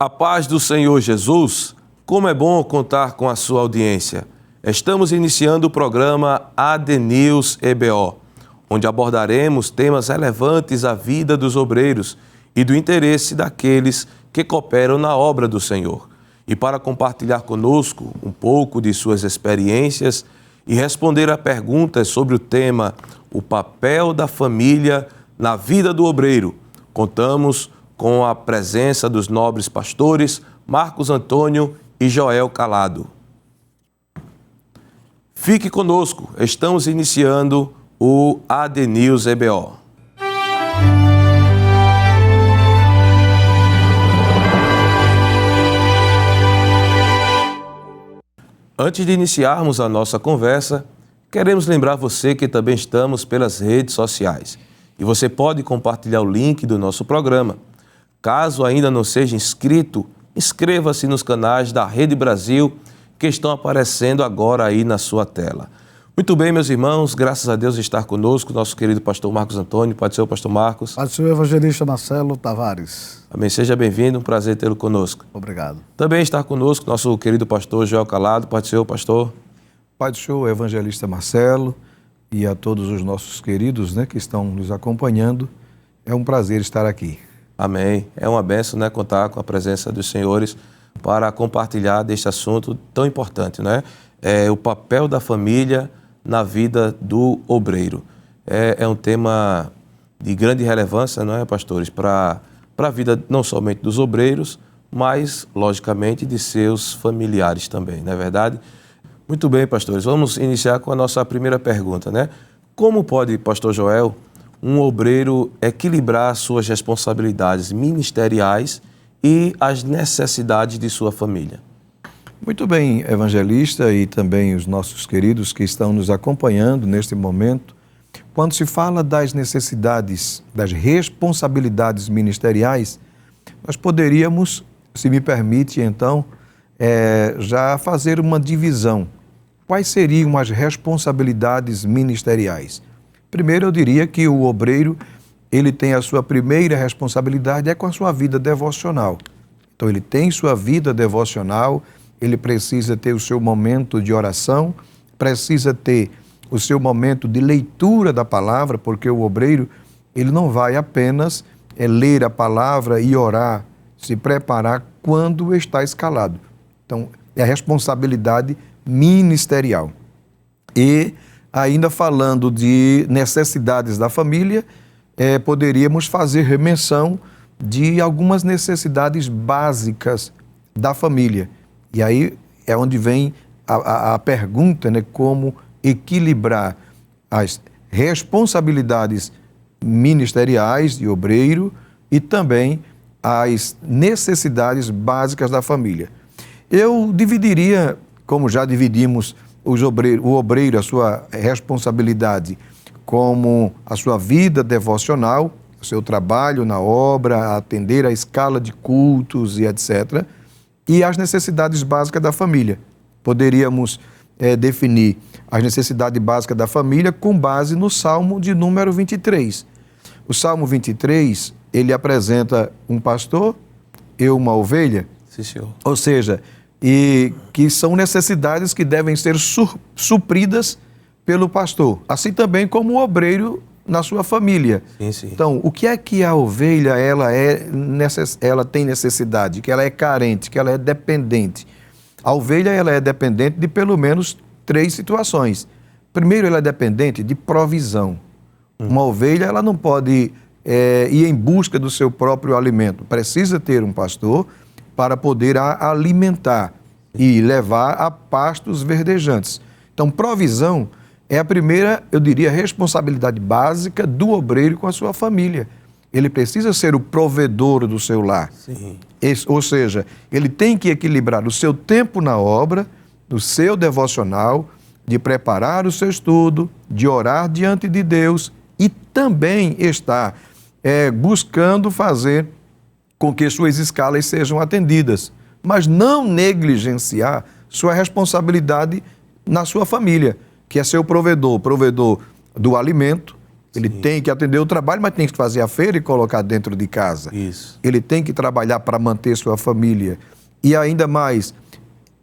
A paz do Senhor Jesus, como é bom contar com a sua audiência. Estamos iniciando o programa ADNews EBO, onde abordaremos temas relevantes à vida dos obreiros e do interesse daqueles que cooperam na obra do Senhor. E para compartilhar conosco um pouco de suas experiências e responder a perguntas sobre o tema O papel da família na vida do obreiro, contamos com a presença dos nobres pastores Marcos Antônio e Joel Calado. Fique conosco, estamos iniciando o ADNews EBO. Antes de iniciarmos a nossa conversa, queremos lembrar você que também estamos pelas redes sociais e você pode compartilhar o link do nosso programa. Caso ainda não seja inscrito, inscreva-se nos canais da Rede Brasil que estão aparecendo agora aí na sua tela. Muito bem, meus irmãos, graças a Deus estar conosco, nosso querido pastor Marcos Antônio. Pode ser o pastor Marcos. Pode ser o evangelista Marcelo Tavares. Amém, seja bem-vindo, um prazer tê-lo conosco. Obrigado. Também está conosco nosso querido pastor Joel Calado. Pode ser o pastor. Pai do Senhor, o evangelista Marcelo e a todos os nossos queridos que estão nos acompanhando. É um prazer estar aqui. Amém. É uma bênção, contar com a presença dos senhores para compartilhar deste assunto tão importante, o papel da família na vida do obreiro. É um tema de grande relevância, pastores, para a vida não somente dos obreiros, mas, logicamente, de seus familiares também, não é verdade? Muito bem, pastores, vamos iniciar com a nossa primeira pergunta, Como pode, pastor Joel, um obreiro equilibrar suas responsabilidades ministeriais e as necessidades de sua família? Muito bem, evangelista e também os nossos queridos que estão nos acompanhando neste momento. Quando se fala das necessidades, das responsabilidades ministeriais, nós poderíamos, se me permite então, já fazer uma divisão. Quais seriam as responsabilidades ministeriais? Primeiro, eu diria que o obreiro, ele tem a sua primeira responsabilidade com a sua vida devocional. Então, ele tem sua vida devocional, ele precisa ter o seu momento de oração, precisa ter o seu momento de leitura da palavra, porque o obreiro, ele não vai apenas ler a palavra e orar, se preparar quando está escalado. Então, é a responsabilidade ministerial. E ainda falando de necessidades da família, poderíamos fazer menção de algumas necessidades básicas da família. E aí é onde vem a pergunta, como equilibrar as responsabilidades ministeriais de obreiro e também as necessidades básicas da família. Eu dividiria, como já dividimos o obreiro, a sua responsabilidade como a sua vida devocional, o seu trabalho na obra, atender a escala de cultos e etc., e as necessidades básicas da família. Poderíamos definir as necessidades básicas da família com base no Salmo de número 23. O Salmo 23, ele apresenta um pastor e uma ovelha. Sim, senhor. Ou seja, e que são necessidades que devem ser supridas pelo pastor, assim também como o obreiro na sua família. Sim, sim. Então, o que é que a ovelha ela tem necessidade, que ela é carente, que ela é dependente? A ovelha ela é dependente de pelo menos 3 situações. Primeiro, ela é dependente de provisão. Uma ovelha ela não pode ir em busca do seu próprio alimento. Precisa ter um pastor para poder a alimentar e levar a pastos verdejantes. Então, provisão é a primeira, eu diria, responsabilidade básica do obreiro com a sua família. Ele precisa ser o provedor do seu lar. Sim. Ou seja, ele tem que equilibrar o seu tempo na obra, do seu devocional, de preparar o seu estudo, de orar diante de Deus e também estar buscando fazer com que suas escalas sejam atendidas, mas não negligenciar sua responsabilidade na sua família, que é ser o provedor do alimento, Ele tem que atender o trabalho, mas tem que fazer a feira e colocar dentro de casa. Isso. Ele tem que trabalhar para manter sua família. E ainda mais,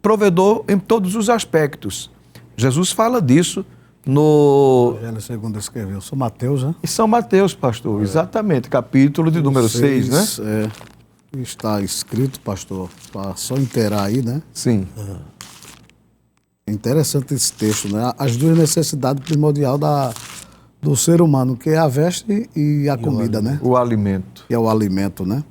provedor em todos os aspectos. Jesus fala disso no... Evangelho segundo escreveu. Sou Mateus, né? Em São Mateus, pastor, exatamente, capítulo de número 6, né? Está escrito, pastor, para só inteirar aí, né? Sim. É interessante esse texto, né? As duas necessidades primordiais do ser humano, que é a veste e a comida, né? O alimento. Que é o alimento, né?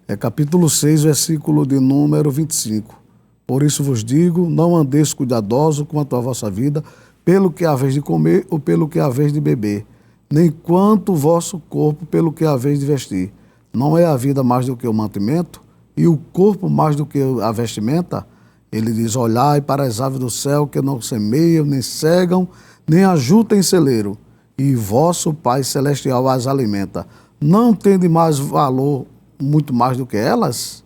É capítulo 6, versículo de número 25. Por isso vos digo, não andeis cuidadosos quanto à vossa vida, pelo que haveis de comer ou pelo que haveis de beber, nem quanto o vosso corpo pelo que haveis de vestir. Não é a vida mais do que o mantimento, e o corpo mais do que a vestimenta? Ele diz, olhai para as aves do céu, que não semeiam, nem cegam, nem ajuntam em celeiro, e vosso Pai Celestial as alimenta. Não tende mais valor, muito mais do que elas?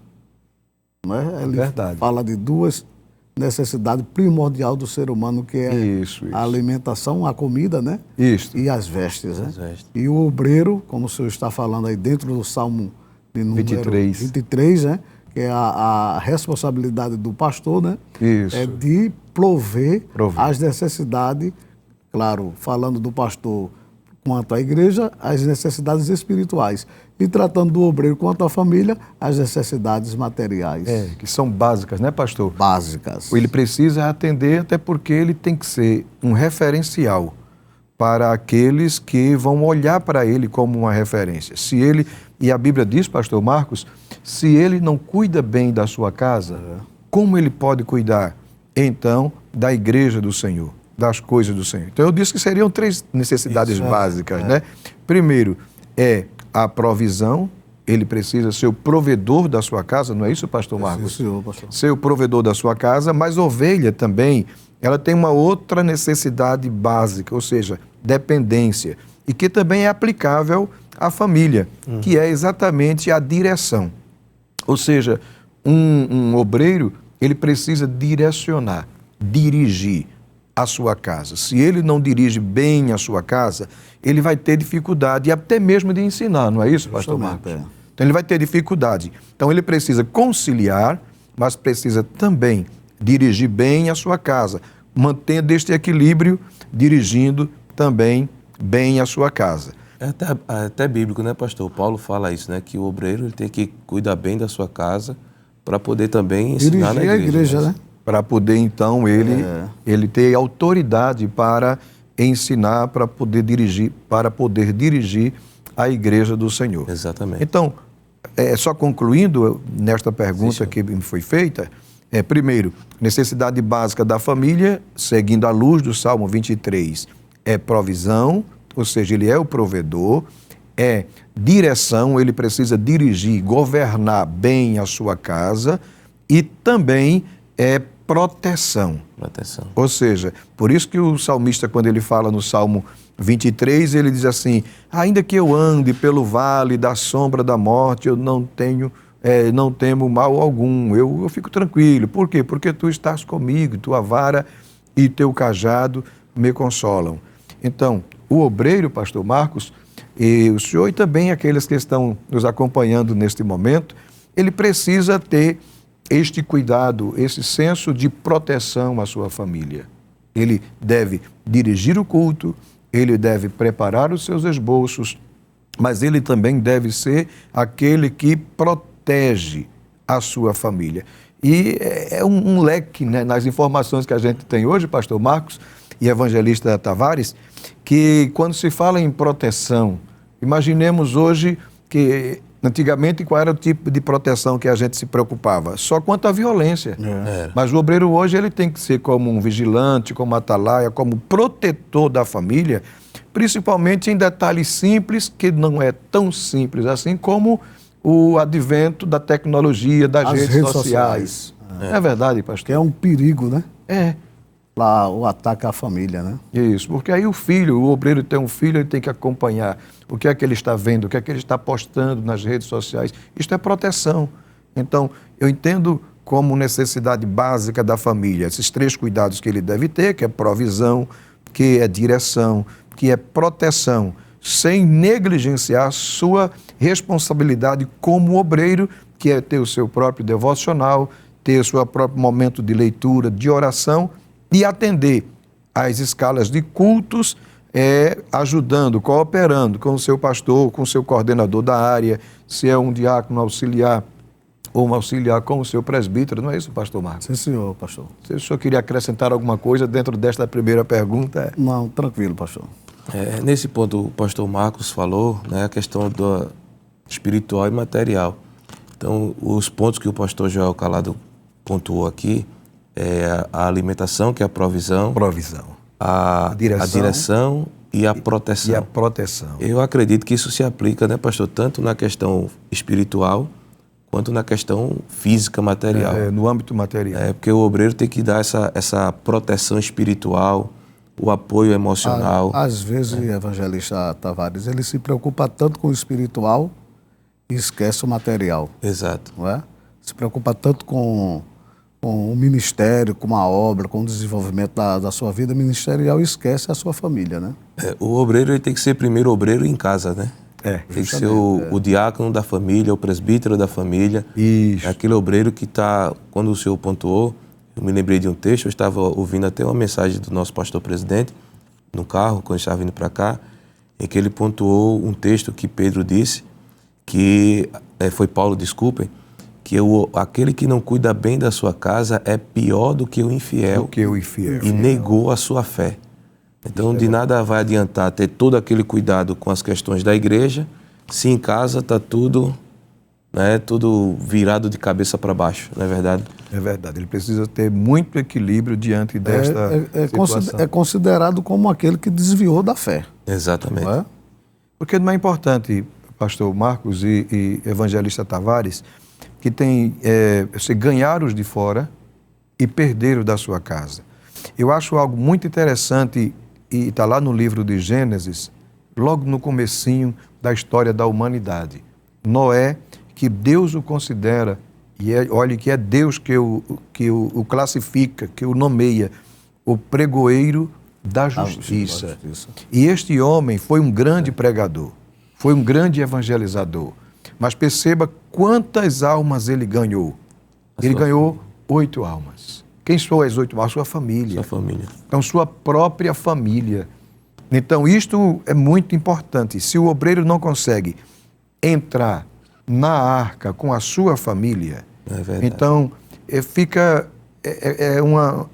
Não é? Ele verdade. fala de duas necessidades primordiais do ser humano, que é Isso. a alimentação, a comida, né? Isso. E as vestes, né? As vestes. E o obreiro, como o senhor está falando aí dentro do Salmo de número 23, né? Que é a responsabilidade do pastor, né? Isso. É de prover as necessidades, claro, falando do pastor quanto à igreja, as necessidades espirituais. E tratando do obreiro quanto à família, as necessidades materiais. Que são básicas, né, pastor? Básicas. Ele precisa atender, até porque ele tem que ser um referencial para aqueles que vão olhar para ele como uma referência. Se ele, e a Bíblia diz, pastor Marcos, se ele não cuida bem da sua casa, como ele pode cuidar, então, da igreja do Senhor, das coisas do Senhor? Então, eu disse que seriam 3 necessidades básicas, né? Primeiro, é a provisão. Ele precisa ser o provedor da sua casa, não é isso, pastor Marcos? Sim, senhor, pastor. Ser o provedor da sua casa, mas ovelha também, ela tem uma outra necessidade básica, ou seja, dependência, e que também é aplicável à família, que é exatamente a direção. Ou seja, um obreiro, ele precisa direcionar, dirigir a sua casa. Se ele não dirige bem a sua casa, ele vai ter dificuldade até mesmo de ensinar, não é isso, pastor Marcos? Então ele vai ter dificuldade. Então ele precisa conciliar, mas precisa também dirigir bem a sua casa, mantendo este equilíbrio, dirigindo também bem a sua casa. É até bíblico, né, pastor? Paulo fala isso, né? Que o obreiro ele tem que cuidar bem da sua casa para poder também ensinar dirigir na igreja. Né? Para poder, então, ele ter autoridade para ensinar, para poder dirigir a igreja do Senhor. Exatamente. Então, só concluindo nesta pergunta que me foi feita, primeiro, necessidade básica da família, seguindo a luz do Salmo 23, é provisão, ou seja, ele é o provedor, é direção, ele precisa dirigir, governar bem a sua casa, e também é proteção. Ou seja, por isso que o salmista, quando ele fala no Salmo 23, ele diz assim, ainda que eu ande pelo vale da sombra da morte, eu não temo mal algum, eu fico tranquilo. Por quê? Porque tu estás comigo, tua vara e teu cajado me consolam. Então, o obreiro, pastor Marcos, e o senhor e também aqueles que estão nos acompanhando neste momento, ele precisa ter este cuidado, esse senso de proteção à sua família. Ele deve dirigir o culto, ele deve preparar os seus esboços, mas ele também deve ser aquele que protege a sua família. E é um leque, né, nas informações que a gente tem hoje, pastor Marcos e evangelista Tavares, que quando se fala em proteção, imaginemos hoje que antigamente, qual era o tipo de proteção que a gente se preocupava? Só quanto à violência. Mas o obreiro hoje ele tem que ser como um vigilante, como atalaia, como protetor da família, principalmente em detalhes simples, que não é tão simples assim, como o advento da tecnologia, das redes sociais. É verdade, pastor? Que é um perigo, né? É. Lá o ataque à família, né? Isso, porque aí o obreiro tem um filho, ele tem que acompanhar o que é que ele está vendo, o que é que ele está postando nas redes sociais. Isto é proteção. Então, eu entendo como necessidade básica da família, esses 3 cuidados que ele deve ter, que é provisão, que é direção, que é proteção. sem negligenciar sua responsabilidade como obreiro, que é ter o seu próprio devocional, ter o seu próprio momento de leitura, de oração e atender às escalas de cultos, ajudando, cooperando com o seu pastor, com o seu coordenador da área, se é um diácono auxiliar ou um auxiliar com o seu presbítero, não é isso, pastor Marcos? Sim, senhor, pastor. Se o senhor queria acrescentar alguma coisa dentro desta primeira pergunta? Não, tranquilo, pastor. Nesse ponto, o pastor Marcos falou, né, a questão do espiritual e material. Então, os pontos que o pastor Joel Calado pontuou aqui é a alimentação, que é a provisão. A direção e a proteção. E a proteção. Eu acredito que isso se aplica, né, pastor, tanto na questão espiritual quanto na questão física, material. No âmbito material. Porque o obreiro tem que dar essa proteção espiritual, o apoio emocional. Às vezes, evangelista Tavares, ele se preocupa tanto com o espiritual e esquece o material. Exato. Não é? Se preocupa tanto com o ministério, com a obra, com o desenvolvimento da sua vida ministerial e esquece a sua família, né? O obreiro ele tem que ser primeiro obreiro em casa, né? Tem que ser o diácono da família, o presbítero da família. Isso. É aquele obreiro que está, quando o senhor pontuou, eu me lembrei de um texto, eu estava ouvindo até uma mensagem do nosso pastor presidente, no carro, quando eu estava vindo para cá, em que ele pontuou um texto que Pedro disse, que foi Paulo, desculpem, que aquele que não cuida bem da sua casa é pior do que o infiel. E negou a sua fé. Então, de nada vai adiantar ter todo aquele cuidado com as questões da igreja, se em casa está tudo, né, tudo virado de cabeça para baixo, não é verdade? É verdade. Ele precisa ter muito equilíbrio diante desta situação. É considerado como aquele que desviou da fé. Exatamente. Não é? Porque não é importante, pastor Marcos e evangelista Tavares, que tem você ganhar os de fora e perder os da sua casa. Eu acho algo muito interessante, e está lá no livro de Gênesis, logo no comecinho da história da humanidade. Noé, que Deus o considera, e olhe que é Deus que o classifica, que o nomeia, o pregoeiro da justiça. E este homem foi um grande pregador, foi um grande evangelizador. Mas perceba quantas almas ele ganhou. Ele ganhou 8 almas. Quem são as 8 almas? Sua família. Sua família. Então, sua própria família. Então, isto é muito importante. Se o obreiro não consegue entrar na arca com a sua família, então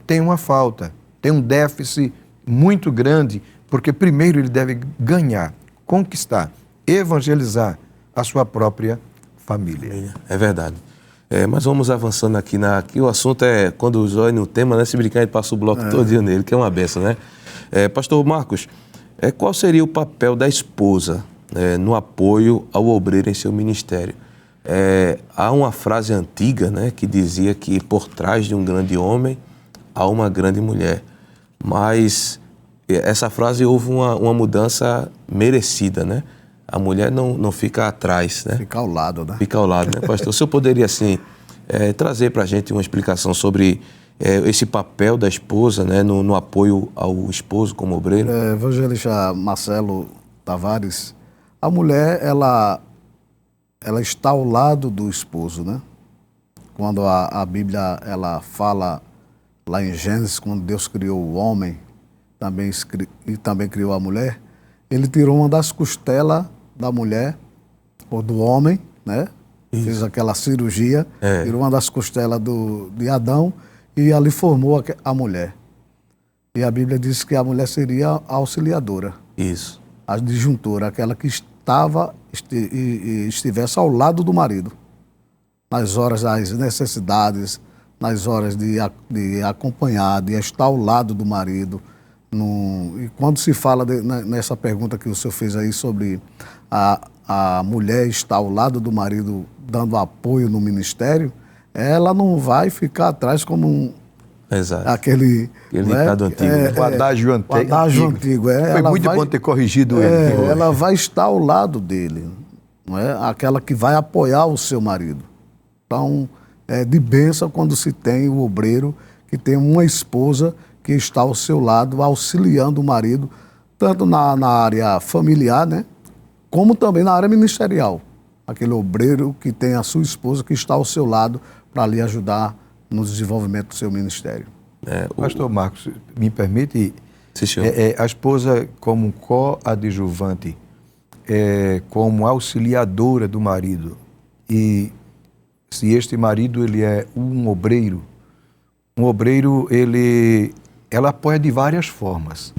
tem uma falta, tem um déficit muito grande, porque primeiro ele deve ganhar, conquistar, evangelizar a sua própria família. É verdade. Mas vamos avançando aqui. Aqui o assunto é, quando o Zóio no tema, né? Se brincar, ele passa o bloco todinho nele, que é uma benção, né? Pastor Marcos, qual seria o papel da esposa no apoio ao obreiro em seu ministério? Há uma frase antiga, né, que dizia que por trás de um grande homem há uma grande mulher. Mas essa frase houve uma mudança merecida, né? A mulher não fica atrás, né? Fica ao lado, né? Fica ao lado, né, pastor? O senhor poderia, assim, trazer para a gente uma explicação sobre esse papel da esposa, né, no apoio ao esposo como obreiro? Evangelista Marcelo Tavares, a mulher, ela está ao lado do esposo, né? Quando a Bíblia, ela fala lá em Gênesis, quando Deus criou o homem e também criou a mulher, ele tirou uma das costelas da mulher, ou do homem, né? Isso. Fez aquela cirurgia, tirou uma das costelas de Adão e ali formou a mulher. E a Bíblia diz que a mulher seria a auxiliadora. Isso. A disjuntora, aquela que estivesse ao lado do marido, nas horas das necessidades, nas horas de acompanhar, de estar ao lado do marido. E quando se fala nessa pergunta que o senhor fez aí sobre a mulher estar ao lado do marido dando apoio no ministério, ela não vai ficar atrás como aquele recado antigo. O adágio antigo. O adágio antigo. Foi muito bom ter corrigido ele. Ela vai estar ao lado dele, não é? Aquela que vai apoiar o seu marido. Então, é de bênção quando se tem o obreiro que tem uma esposa que está ao seu lado, auxiliando o marido, tanto na área familiar, né? Como também na área ministerial. Aquele obreiro que tem a sua esposa que está ao seu lado para lhe ajudar no desenvolvimento do seu ministério. Pastor Marcos, me permite, Sim, senhor. a esposa como coadjuvante, como auxiliadora do marido, e se este marido ele é um obreiro, ela apoia de várias formas.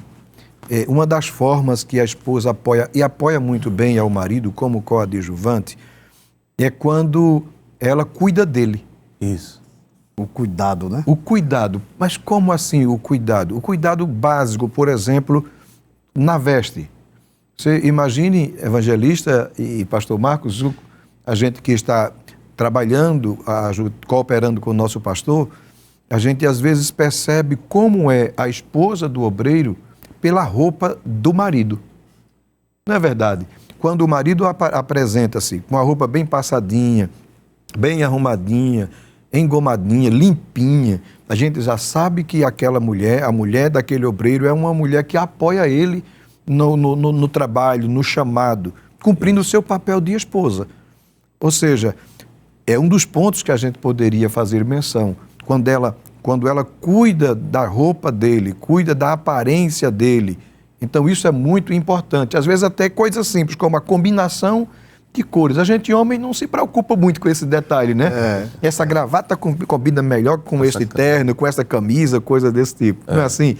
Uma das formas que a esposa apoia, e apoia muito bem ao marido como coadjuvante, é quando ela cuida dele. Isso. O cuidado, né? O cuidado. Mas como assim o cuidado? O cuidado básico, por exemplo, na veste. Você imagine, evangelista e pastor Marcos, a gente que está trabalhando, cooperando com o nosso pastor, a gente às vezes percebe como é a esposa do obreiro pela roupa do marido. Não é verdade? Quando o marido apresenta-se com a roupa bem passadinha, bem arrumadinha, engomadinha, limpinha, a gente já sabe que aquela mulher, a mulher daquele obreiro, é uma mulher que apoia ele no trabalho, no chamado, cumprindo o seu papel de esposa. Ou seja, é um dos pontos que a gente poderia fazer menção. Quando ela cuida da roupa dele, cuida da aparência dele. Então isso é muito importante. Às vezes até coisas simples, como a combinação de cores. A gente, homem, não se preocupa muito com esse detalhe, né? Essa gravata combina melhor com esse terno, com essa camisa, coisa desse tipo. Não é assim?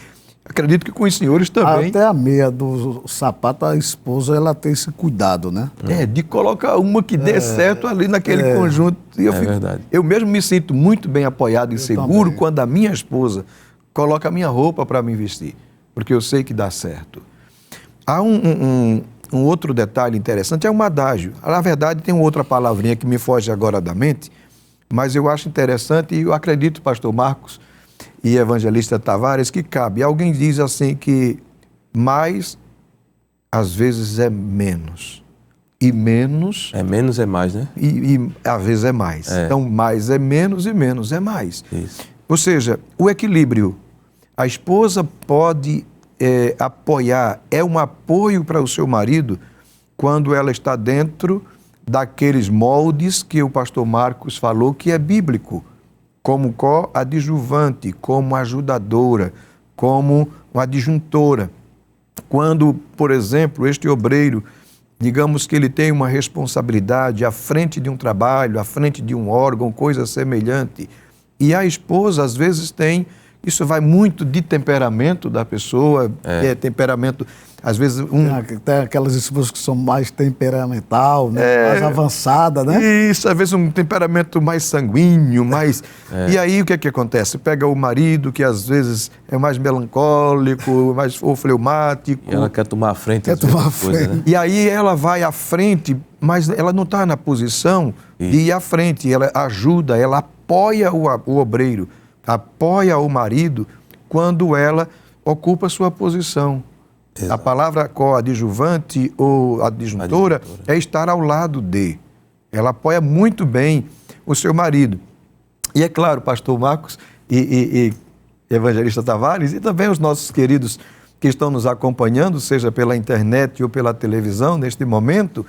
Acredito que com os senhores também. Até a meia do sapato, a esposa, ela tem esse cuidado, né? De colocar uma que dê certo ali naquele conjunto. E Verdade. Eu mesmo me sinto muito bem apoiado e seguro também. quando a minha esposa coloca a minha roupa para me vestir, porque eu sei que dá certo. Há um outro detalhe interessante, é um adágio. Na verdade, tem uma outra palavrinha que me foge agora da mente, mas eu acho interessante e eu acredito, pastor Marcos e evangelista Tavares, que cabe. Alguém diz assim que mais, às vezes, é menos. E menos... É menos é mais, né? E às vezes é mais. Então, mais é menos e menos é mais. Isso. Ou seja, o equilíbrio. A esposa pode apoiar, é um apoio para o seu marido quando ela está dentro daqueles moldes que o pastor Marcos falou que é bíblico, como coadjuvante, como ajudadora, como uma adjuntora. Quando, por exemplo, este obreiro, digamos que ele tem uma responsabilidade à frente de um trabalho, à frente de um órgão, coisa semelhante, e a esposa às vezes tem, isso vai muito de temperamento da pessoa, temperamento, às vezes... Tem aquelas esposas que são mais temperamental, né? Mais avançada, né? Isso, às vezes um temperamento mais sanguíneo, mais... E aí o que é que acontece? Pega o marido, que às vezes é mais melancólico, mais ou fleumático. E ela quer tomar a frente. Quer tomar a coisa, né? E aí ela vai à frente, mas ela não está na posição de ir à frente. Ela ajuda, ela apoia o obreiro, apoia o marido quando ela ocupa sua posição. Exato. A palavra coadjuvante ou adjuntora é estar ao lado de. Ela apoia muito bem o seu marido. E é claro, pastor Marcos e evangelista Tavares, e também os nossos queridos que estão nos acompanhando, seja pela internet ou pela televisão neste momento,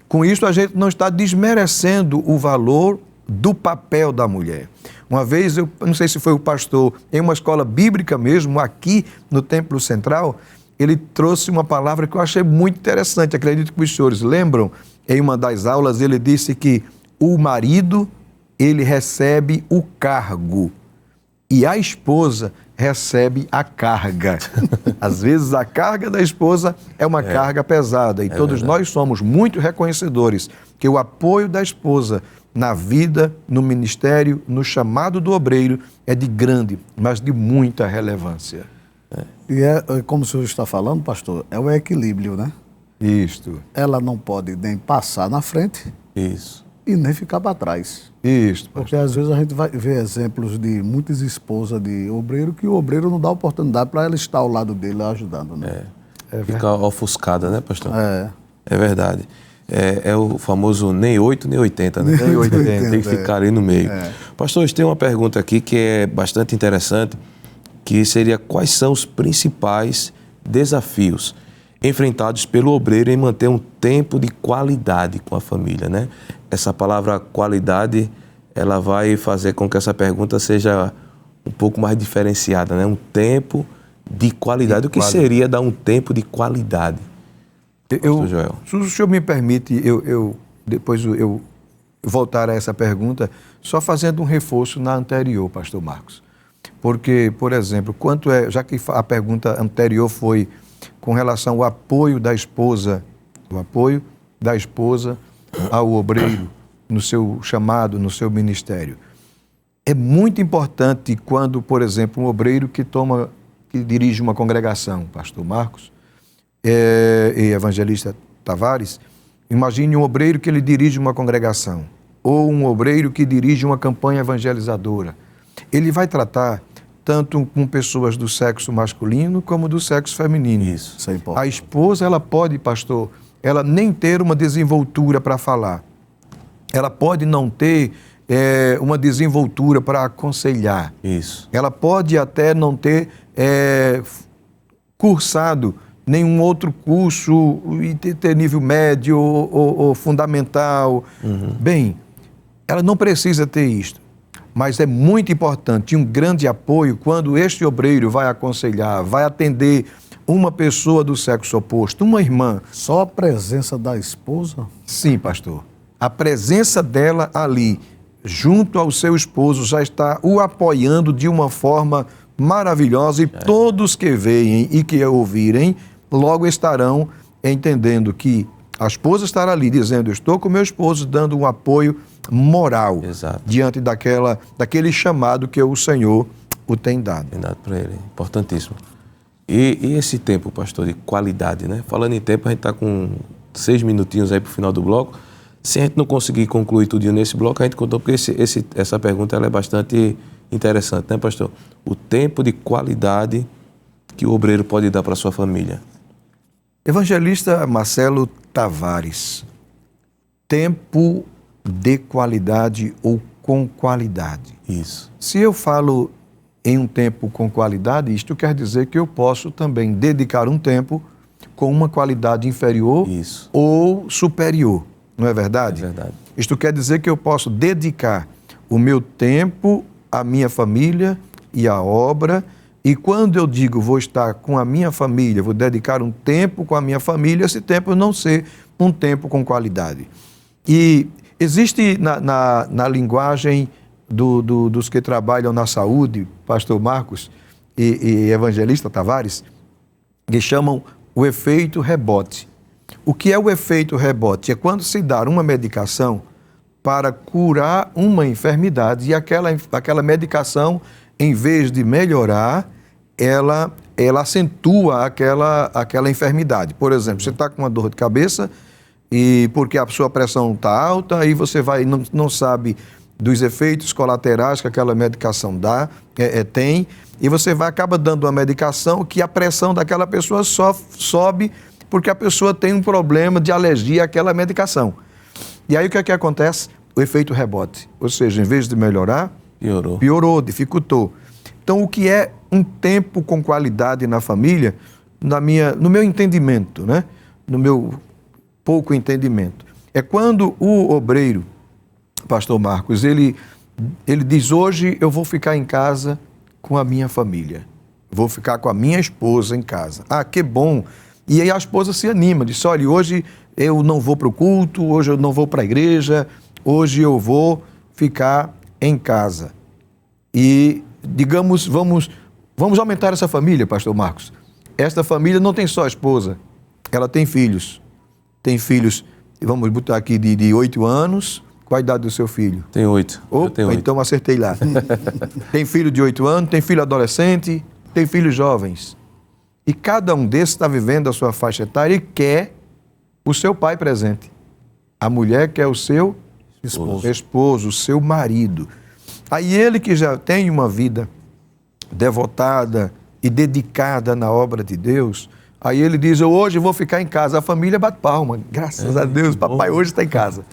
com isso a gente não está desmerecendo o valor do papel da mulher. Uma vez, eu não sei se foi o pastor, em uma escola bíblica mesmo, aqui no Templo Central, ele trouxe uma palavra que eu achei muito interessante. Acredito que os senhores lembram, em uma das aulas, ele disse que o marido, ele recebe o cargo e a esposa recebe a carga. Às vezes a carga da esposa é uma carga pesada e todos nós somos muito reconhecedores que o apoio da esposa na vida, no ministério, no chamado do obreiro é de grande, mas de muita relevância. E como o senhor está falando, pastor, é o equilíbrio, né? Isto. Ela não pode nem passar na frente Isso. e nem ficar para trás. Isto. Porque às vezes a gente vai ver exemplos de muitas esposas de obreiro que o obreiro não dá oportunidade para ela estar ao lado dele ajudando, né? Fica ofuscada, né, pastor? É verdade. É o famoso nem 8, nem 80, né? Nem 80. Tem que ficar ali no meio. Pastor, tem uma pergunta aqui que é bastante interessante, que seria quais são os principais desafios enfrentados pelo obreiro em manter um tempo de qualidade com a família, né? Essa palavra qualidade, ela vai fazer com que essa pergunta seja um pouco mais diferenciada, né? Um tempo de qualidade. O que seria dar um tempo de qualidade? Pastor Joel. Se o senhor me permite, depois eu voltar a essa pergunta, só fazendo um reforço na anterior, pastor Marcos. Porque, por exemplo, já que a pergunta anterior foi com relação ao apoio da esposa ao obreiro no seu chamado, no seu ministério. É muito importante quando, por exemplo, um obreiro que dirige uma congregação, pastor Marcos e evangelista Tavares, imagine um obreiro que ele dirige uma congregação ou um obreiro que dirige uma campanha evangelizadora. Ele vai tratar tanto com pessoas do sexo masculino como do sexo feminino. Isso é importante. A esposa, ela pode, pastor, ela nem ter uma desenvoltura para falar. Ela pode não ter uma desenvoltura para aconselhar. Isso. Ela pode até não ter cursado nenhum outro curso e ter nível médio ou fundamental. Bem, ela não precisa ter isto. Mas é muito importante, um grande apoio quando este obreiro vai aconselhar, vai atender uma pessoa do sexo oposto, uma irmã. Só a presença da esposa? Sim, pastor. A presença dela ali, junto ao seu esposo, já está o apoiando de uma forma maravilhosa e todos que veem e que ouvirem, logo estarão entendendo que a esposa estará ali dizendo, eu estou com meu esposo, dando um apoio moral. Exato. Diante daquele chamado que o Senhor o tem dado. Tem dado para ele, importantíssimo. E esse tempo, pastor, de qualidade, né? Falando em tempo, a gente está com 6 minutinhos aí para o final do bloco. Se a gente não conseguir concluir tudinho nesse bloco, a gente contou, porque essa pergunta ela é bastante interessante, né, pastor? O tempo de qualidade que o obreiro pode dar para a sua família. Evangelista Marcelo Tavares, tempo de qualidade ou com qualidade. Isso. Se eu falo em um tempo com qualidade, isto quer dizer que eu posso também dedicar um tempo com uma qualidade inferior ou superior, não é verdade? É verdade. Isto quer dizer que eu posso dedicar o meu tempo à minha família e à obra, e quando eu digo vou estar com a minha família, vou dedicar um tempo com a minha família, esse tempo não ser um tempo com qualidade. E existe na linguagem dos que trabalham na saúde, pastor Marcos e evangelista Tavares, que chamam o efeito rebote. O que é o efeito rebote? É quando se dá uma medicação para curar uma enfermidade e aquela medicação, em vez de melhorar, ela acentua aquela enfermidade. Por exemplo, você está com uma dor de cabeça e porque a sua pressão está alta, aí você não sabe dos efeitos colaterais que aquela medicação tem, e você acaba dando uma medicação que a pressão daquela pessoa sobe porque a pessoa tem um problema de alergia àquela medicação. E aí o que é que acontece? O efeito rebote. Ou seja, em vez de melhorar, piorou, dificultou. Então, o que é um tempo com qualidade na família, no meu entendimento, né? No meu pouco entendimento, é quando o obreiro, pastor Marcos, ele diz, hoje eu vou ficar em casa com a minha família, vou ficar com a minha esposa em casa. Ah, que bom! E aí a esposa se anima, diz, olha, hoje eu não vou para o culto, hoje eu não vou para a igreja, hoje eu vou ficar em casa. E, digamos, vamos aumentar essa família, pastor Marcos. Esta família não tem só a esposa, ela tem filhos. Tem filhos, vamos botar aqui, de 8 anos. Qual a idade do seu filho? Tem 8. Então acertei lá. Tem filho de 8 anos, tem filho adolescente, tem filhos jovens. E cada um desses está vivendo a sua faixa etária e quer o seu pai presente. A mulher quer o seu esposo, o seu marido. Aí ele que já tem uma vida devotada e dedicada na obra de Deus, aí ele diz, eu hoje vou ficar em casa. A família bate palma, graças a Deus, papai hoje está em casa.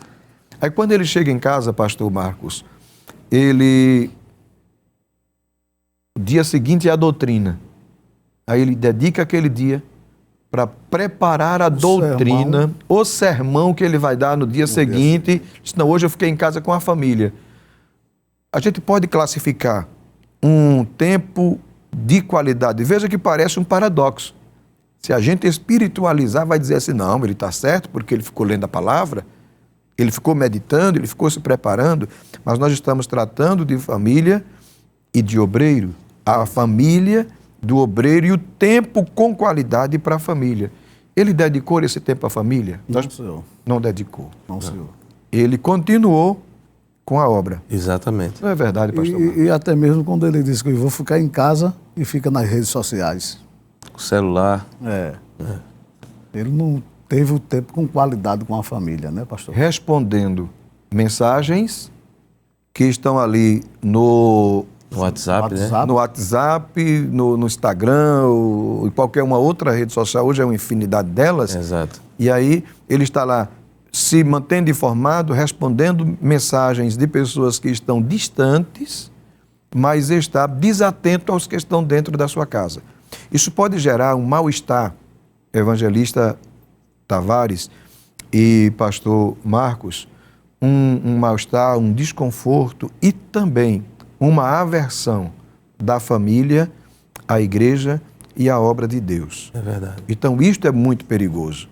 Aí quando ele chega em casa, pastor Marcos, o dia seguinte é a doutrina. Aí ele dedica aquele dia para preparar a doutrina, o sermão que ele vai dar no dia seguinte. Senão, hoje eu fiquei em casa com a família. A gente pode classificar um tempo de qualidade. Veja que parece um paradoxo. Se a gente espiritualizar, vai dizer assim, não, ele está certo porque ele ficou lendo a palavra, ele ficou meditando, ele ficou se preparando, mas nós estamos tratando de família e de obreiro. A família do obreiro e o tempo com qualidade para a família. Ele dedicou esse tempo à família? Não, senhor. Não dedicou. Não, senhor. Ele continuou com a obra. Exatamente. Não é verdade, pastor? E até mesmo quando ele disse que eu vou ficar em casa e fica nas redes sociais. O celular. Ele não teve o tempo com qualidade com a família, né, pastor? Respondendo mensagens que estão ali no WhatsApp, né? no WhatsApp, no Instagram, ou em qualquer uma outra rede social, hoje é uma infinidade delas. Exato. E aí ele está lá se mantendo informado, respondendo mensagens de pessoas que estão distantes, mas está desatento aos que estão dentro da sua casa. Isso pode gerar um mal-estar, evangelista Tavares e pastor Marcos, um mal-estar, um desconforto e também uma aversão da família, à igreja e à obra de Deus. É verdade. Então, isto é muito perigoso.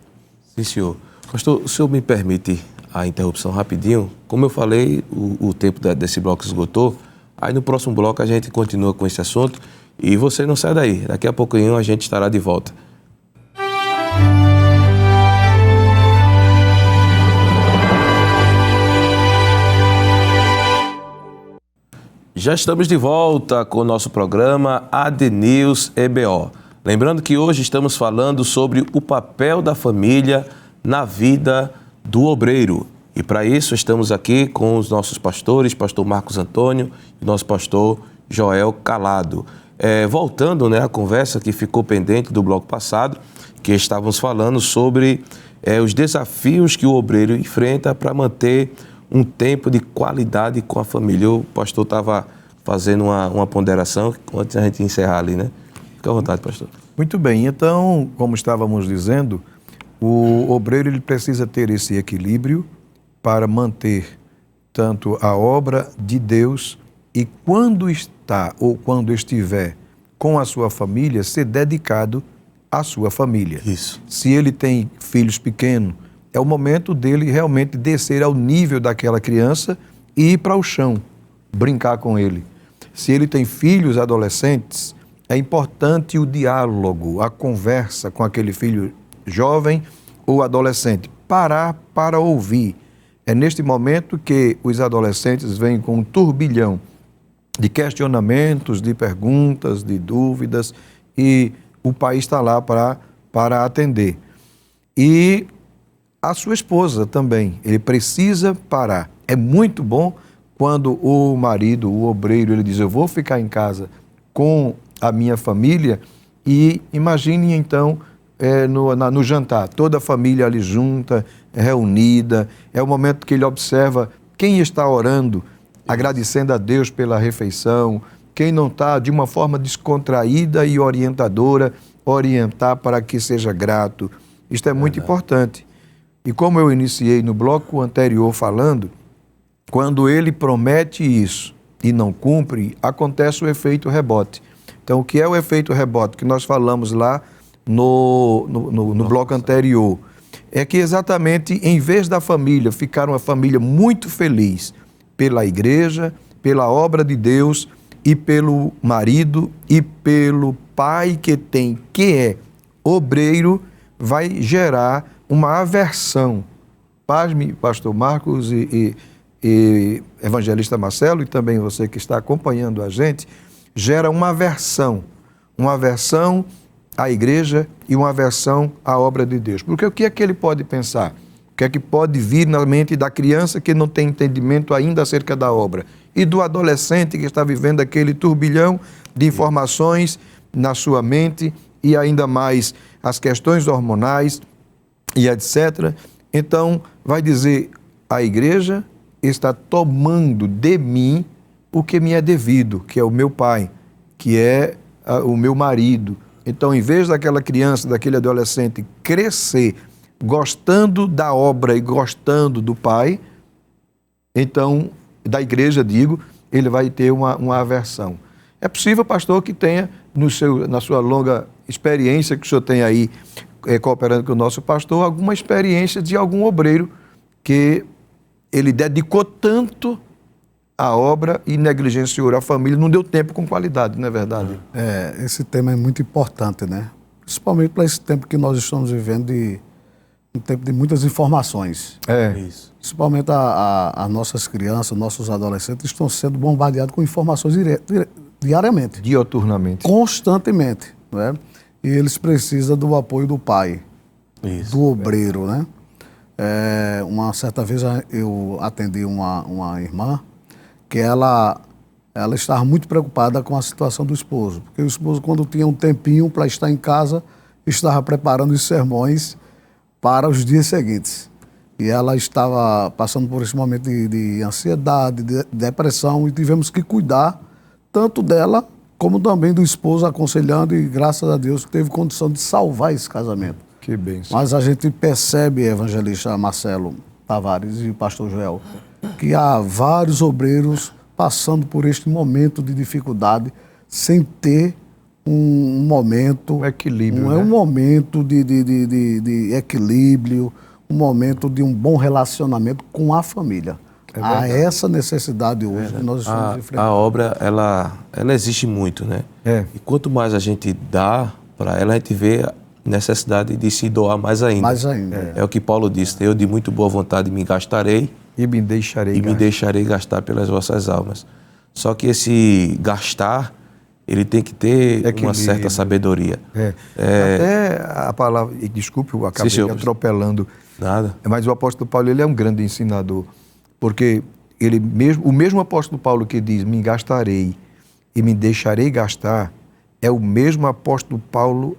Sim, senhor. Pastor, o senhor me permite a interrupção rapidinho? Como eu falei, o tempo desse bloco esgotou. Aí no próximo bloco a gente continua com esse assunto. E você não sai daí. Daqui a pouquinho a gente estará de volta. Já estamos de volta com o nosso programa AD News EBO. Lembrando que hoje estamos falando sobre o papel da família na vida do obreiro. E para isso estamos aqui com os nossos pastores, pastor Marcos Antônio e nosso pastor Joel Calado. Voltando, né, à conversa que ficou pendente do bloco passado, que estávamos falando sobre os desafios que o obreiro enfrenta para manter um tempo de qualidade com a família. O pastor estava fazendo uma ponderação antes da gente encerrar ali, né? Fica à vontade, pastor. Muito bem. Então, como estávamos dizendo, o obreiro ele precisa ter esse equilíbrio para manter tanto a obra de Deus e quando está ou quando estiver com a sua família, ser dedicado à sua família. Isso. Se ele tem filhos pequenos, é o momento dele realmente descer ao nível daquela criança e ir para o chão, brincar com ele. Se ele tem filhos adolescentes, é importante o diálogo, a conversa com aquele filho jovem ou adolescente. Parar para ouvir. É neste momento que os adolescentes vêm com um turbilhão de questionamentos, de perguntas, de dúvidas, e o pai está lá para atender. E a sua esposa também, ele precisa parar. É muito bom quando o marido, o obreiro, ele diz, eu vou ficar em casa com a minha família, e imagine então no jantar, toda a família ali junta, reunida, é o momento que ele observa quem está orando, agradecendo a Deus pela refeição, quem não está de uma forma descontraída e orientadora, orientar para que seja grato. Isto é muito importante. E como eu iniciei no bloco anterior falando, quando ele promete isso e não cumpre, acontece o efeito rebote. Então, o que é o efeito rebote que nós falamos lá no bloco anterior? É que exatamente, em vez da família ficar uma família muito feliz pela igreja, pela obra de Deus e pelo marido e pelo pai que é obreiro, vai gerar uma aversão. Pasme, pastor Marcos e evangelista Marcelo, e também você que está acompanhando a gente, gera uma aversão à igreja e uma aversão à obra de Deus. Porque o que é que ele pode pensar? O que é que pode vir na mente da criança que não tem entendimento ainda acerca da obra? E do adolescente que está vivendo aquele turbilhão de informações na sua mente e ainda mais as questões hormonais e etc. Então, vai dizer, a igreja está tomando de mim o que me é devido, que é o meu pai, que é o meu marido. Então, em vez daquela criança, daquele adolescente crescer gostando da obra e gostando do pai, então, da igreja, digo, ele vai ter uma aversão. É possível, pastor, que tenha, na sua longa experiência que o senhor tem aí, cooperando com o nosso pastor, alguma experiência de algum obreiro que ele dedicou tanto à obra e negligenciou a família, não deu tempo com qualidade, não é verdade? Esse tema é muito importante, né? Principalmente para esse tempo que nós estamos vivendo, um tempo de muitas informações. Isso. Principalmente as nossas crianças, nossos adolescentes estão sendo bombardeados com informações diariamente. Dioturnamente. Constantemente, né? E eles precisam do apoio do pai, Isso. do obreiro, né? Uma certa vez eu atendi uma irmã que ela estava muito preocupada com a situação do esposo, porque o esposo, quando tinha um tempinho para estar em casa, estava preparando os sermões para os dias seguintes. E ela estava passando por esse momento de ansiedade, de depressão, e tivemos que cuidar tanto dela como também do esposo, aconselhando, e graças a Deus teve condição de salvar esse casamento. Que bênção. Mas a gente percebe, evangelista Marcelo Tavares e pastor Joel, que há vários obreiros passando por este momento de dificuldade sem ter um momento... Um equilíbrio, um né? momento de equilíbrio, um momento de um bom relacionamento com a família. Há essa necessidade hoje que nós estamos enfrentando. A obra, ela existe muito, né? E quanto mais a gente dá para ela, a gente vê a necessidade de se doar mais ainda. Mais ainda. É o que Paulo disse: eu de muito boa vontade me gastarei E me deixarei me deixarei gastar pelas vossas almas. Só que esse gastar, ele tem que ter uma Equilíbrio. certa sabedoria. Até a palavra, e desculpe, eu acabei senhor. atropelando, Nada. mas o apóstolo Paulo, ele é um grande ensinador, porque o mesmo apóstolo Paulo que diz, me gastarei e me deixarei gastar, é o mesmo apóstolo Paulo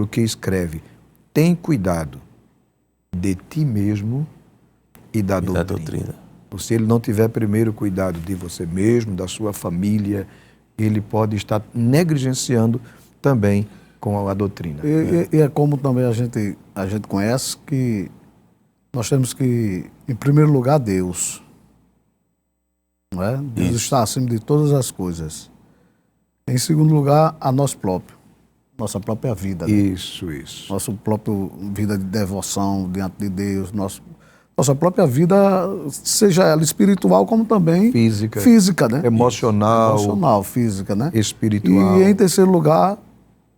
que escreve, tem cuidado de ti mesmo e da doutrina. Se ele não tiver primeiro cuidado de você mesmo, da sua família, ele pode estar negligenciando também com a doutrina. E é como também a gente conhece que nós temos que, em primeiro lugar, Deus. Não é? Deus está acima de todas as coisas. Em segundo lugar, a nós próprios. Nossa própria vida. Né? Isso. Nossa própria vida de devoção diante de Deus. Nossa própria vida, seja ela espiritual como também física, né? Emocional, física, né? espiritual. E em terceiro lugar,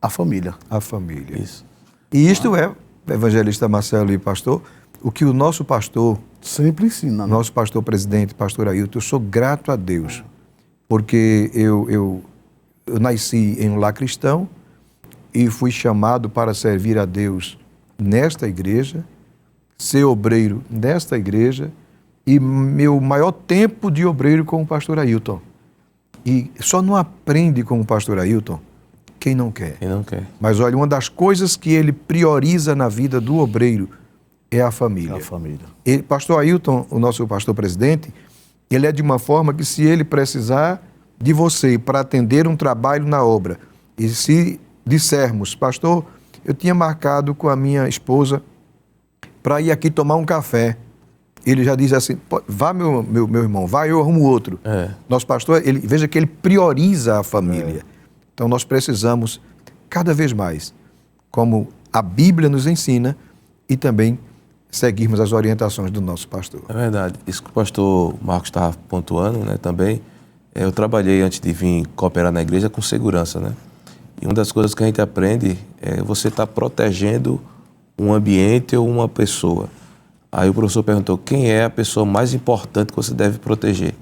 a família. A família. Isso. E isto é, evangelista Marcelo e pastor, o que o nosso pastor, sempre ensina. Né? nosso pastor presidente, pastor Ailton, eu sou grato a Deus, porque eu nasci em um lar cristão e fui chamado para servir a Deus nesta igreja, ser obreiro nesta igreja e meu maior tempo de obreiro com o pastor Ailton. E só não aprende com o pastor Ailton quem não quer. Quem não quer. Mas olha, uma das coisas que ele prioriza na vida do obreiro é a família. A família. E pastor Ailton, o nosso pastor presidente, ele é de uma forma que se ele precisar de você para atender um trabalho na obra, e se dissermos, pastor, eu tinha marcado com a minha esposa para ir aqui tomar um café, ele já diz assim, vá meu irmão, vai, eu arrumo outro. Nosso pastor, veja que ele prioriza a família. Então nós precisamos cada vez mais, como a Bíblia nos ensina, e também seguirmos as orientações do nosso pastor. É verdade. Isso que o pastor Marcos estava pontuando, né, também. Eu trabalhei antes de vir cooperar na igreja com segurança, né? E uma das coisas que a gente aprende é você estar protegendo um ambiente ou uma pessoa. Aí o professor perguntou, quem é a pessoa mais importante que você deve proteger?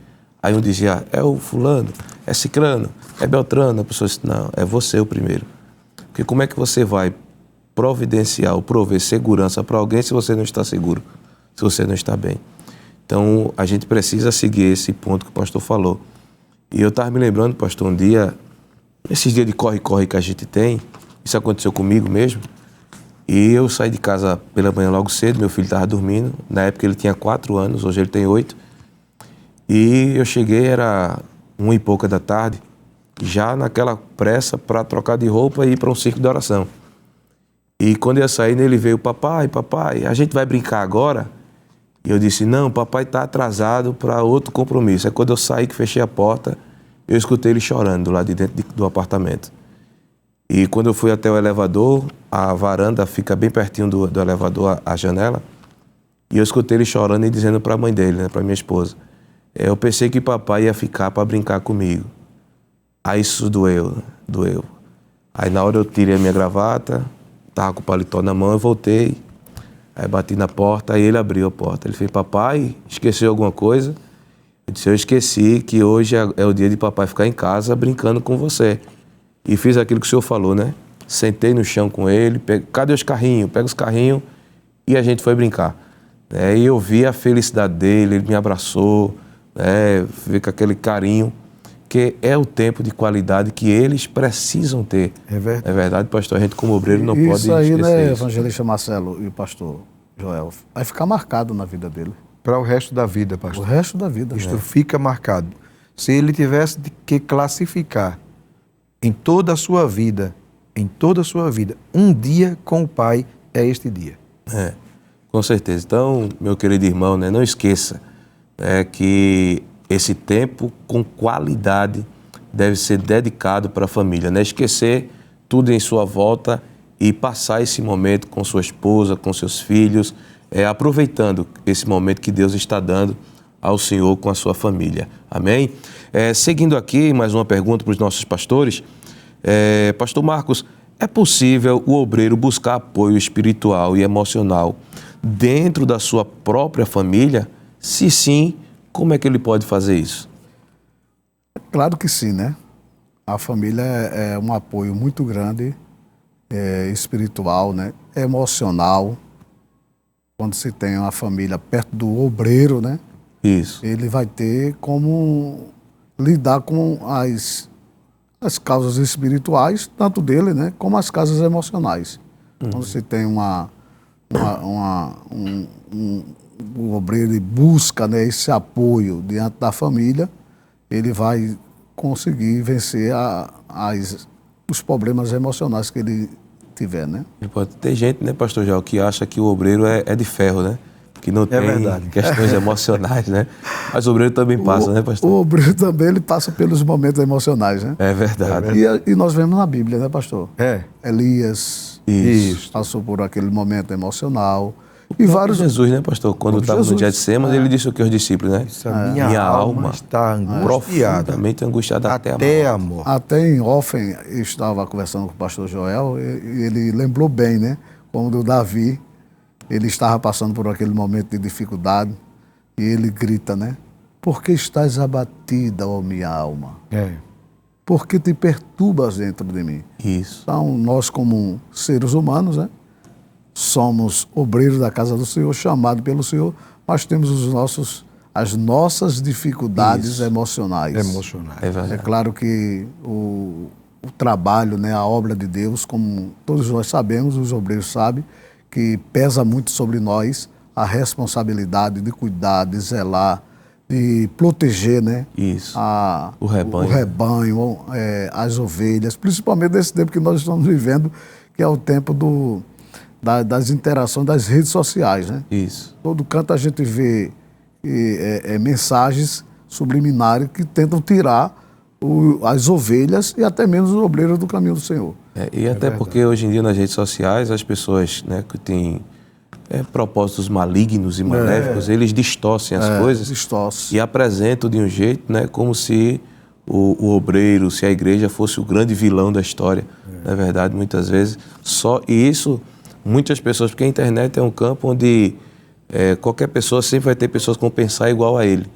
Aí um dizia, é o fulano, é cicrano, é beltrano. A pessoa disse, não, é você o primeiro. Porque como é que você vai providenciar ou prover segurança para alguém se você não está seguro, se você não está bem? Então, a gente precisa seguir esse ponto que o pastor falou. E eu estava me lembrando, pastor, um dia, esses dias de corre-corre que a gente tem, isso aconteceu comigo mesmo, e eu saí de casa pela manhã logo cedo, meu filho estava dormindo, na época ele tinha 4 anos, hoje ele tem 8, e eu cheguei, era 1 e pouca da tarde, já naquela pressa para trocar de roupa e ir para um círculo de oração. E quando eu ia saindo, ele veio, papai, a gente vai brincar agora? E eu disse, não, papai está atrasado para outro compromisso. É quando eu saí, que fechei a porta, eu escutei ele chorando lá de dentro do apartamento. E quando eu fui até o elevador, a varanda fica bem pertinho do elevador, a janela, e eu escutei ele chorando e dizendo para a mãe dele, né, para minha esposa, eu pensei que papai ia ficar para brincar comigo. Aí isso doeu. Aí na hora eu tirei a minha gravata, estava com o paletó na mão, eu voltei, aí bati na porta, aí ele abriu a porta. Ele fez, papai, esqueceu alguma coisa? Eu disse, eu esqueci que hoje é o dia de papai ficar em casa brincando com você. E fiz aquilo que o senhor falou, né? Sentei no chão com ele, cadê os carrinhos? Pega os carrinhos e a gente foi brincar. E eu vi a felicidade dele, ele me abraçou, vi com aquele carinho, que é o tempo de qualidade que eles precisam ter. É verdade, pastor, a gente como obreiro não pode esquecer isso. Isso aí, né, isso. evangelista Marcelo e o pastor Joel, vai ficar marcado na vida dele. Para o resto da vida, pastor. O resto da vida. Isto fica marcado. Se ele tivesse que classificar em toda a sua vida, um dia com o Pai é este dia. Com certeza. Então, meu querido irmão, né, não esqueça que esse tempo com qualidade deve ser dedicado para a família. Não esquecer tudo em sua volta e passar esse momento com sua esposa, com seus filhos, aproveitando esse momento que Deus está dando ao Senhor com a sua família. Amém? Seguindo aqui, mais uma pergunta para os nossos pastores. Pastor Marcos, é possível o obreiro buscar apoio espiritual e emocional dentro da sua própria família? Se sim, como é que ele pode fazer isso? Claro que sim, né? A família é um apoio muito grande, espiritual, né? Emocional. Quando se tem uma família perto do obreiro, né? Isso. Ele vai ter como lidar com as causas espirituais, tanto dele, né? Como as causas emocionais. Quando se tem o obreiro busca, né, esse apoio diante da família, ele vai conseguir vencer os problemas emocionais que ele tiver, né? E pode ter gente, né, pastor João, que acha que o obreiro é de ferro, né? Que não tem questões emocionais, né? Mas o obreiro também passa, né, pastor? O obreiro também, ele passa pelos momentos emocionais, né? É verdade. E nós vemos na Bíblia, né, pastor? Elias passou por aquele momento emocional. E vários... Jesus, né, pastor? Quando estava no Getsemane, ele disse o que aos discípulos, né? Minha alma está profundamente angustiada até a morte. Até em Ofen, eu estava conversando com o pastor Joel, e ele lembrou bem, né? Quando Davi, ele estava passando por aquele momento de dificuldade, e ele grita, né? Por que estás abatida, ó minha alma? Por que te perturbas dentro de mim? Isso. Então, nós como seres humanos, né? Somos obreiros da casa do Senhor, chamados pelo Senhor, mas temos as nossas dificuldades emocionais. É claro que o trabalho, né, a obra de Deus, como todos nós sabemos, os obreiros sabem, que pesa muito sobre nós a responsabilidade de cuidar, de zelar, de proteger, né? O rebanho, as ovelhas, principalmente nesse tempo que nós estamos vivendo, que é o tempo das interações das redes sociais, né? Isso. Todo canto a gente vê mensagens subliminares que tentam tirar as ovelhas e até mesmo os obreiros do caminho do Senhor. E até porque hoje em dia nas redes sociais as pessoas, né, que têm propósitos malignos e maléficos, eles distorcem as coisas e apresentam de um jeito, né, como se o obreiro, se a igreja fosse o grande vilão da história. Na verdade, muitas vezes, muitas pessoas, porque a internet é um campo onde qualquer pessoa sempre vai ter pessoas que vão pensar igual a ele,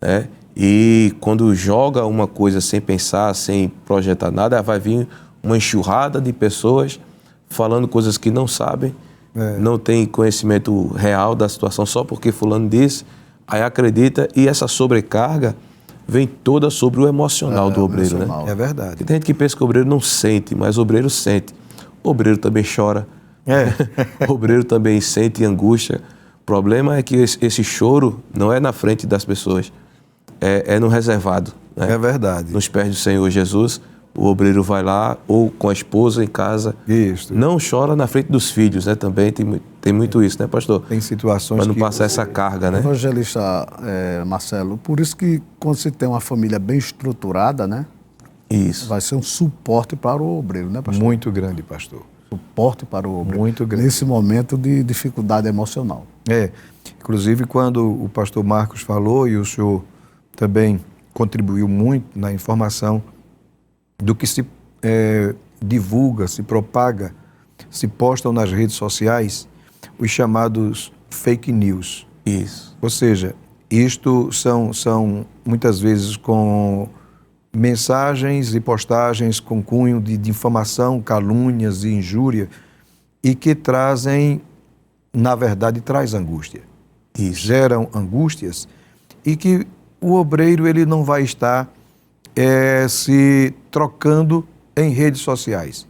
né? E quando joga uma coisa sem pensar, sem projetar nada, vai vir uma enxurrada de pessoas falando coisas que não sabem, não tem conhecimento real da situação só porque fulano disse, aí acredita, e essa sobrecarga vem toda sobre o emocional do obreiro, né? É verdade. Porque tem gente que pensa que o obreiro não sente, mas o obreiro sente. O obreiro também chora. O obreiro também sente angústia. O problema é que esse choro não é na frente das pessoas, é no reservado, né? É verdade. Nos pés do Senhor Jesus, o obreiro vai lá, ou com a esposa em casa, Isso. não chora na frente dos filhos, né? Também tem muito isso, né, pastor? Tem situações Para não que... passar essa carga, né? Evangelista Marcelo, por isso que quando você tem uma família bem estruturada, né? Isso. Vai ser um suporte para o obreiro, né, pastor? Muito grande, pastor. Suporte para o obreiro. Muito grande. Nesse momento de dificuldade emocional. Inclusive quando o pastor Marcos falou, e o senhor também contribuiu muito na informação do que se divulga, se propaga, se postam nas redes sociais, os chamados fake news. Isso. Ou seja, isto são muitas vezes com mensagens e postagens com cunho de difamação, calúnias e injúria, e que trazem, na verdade, traz angústia. Isso. Geram angústias, e que o obreiro ele não vai estar se trocando em redes sociais.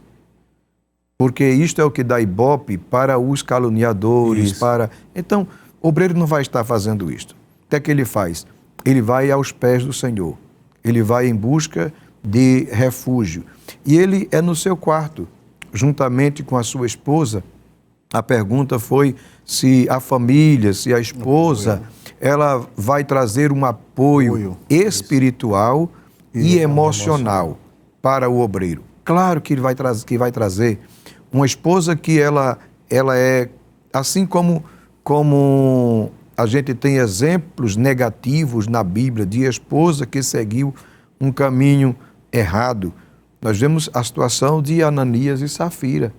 Porque isto é o que dá ibope para os caluniadores, Isso. Então, o obreiro não vai estar fazendo isto. O que é que ele faz? Ele vai aos pés do Senhor. Ele vai em busca de refúgio. E ele é no seu quarto, juntamente com a sua esposa. A pergunta foi se a família, se a esposa, ela vai trazer um apoio espiritual e emocional para o obreiro. Claro que ele vai trazer uma esposa que ela é, assim como a gente tem exemplos negativos na Bíblia de esposa que seguiu um caminho errado. Nós vemos a situação de Ananias e Safira,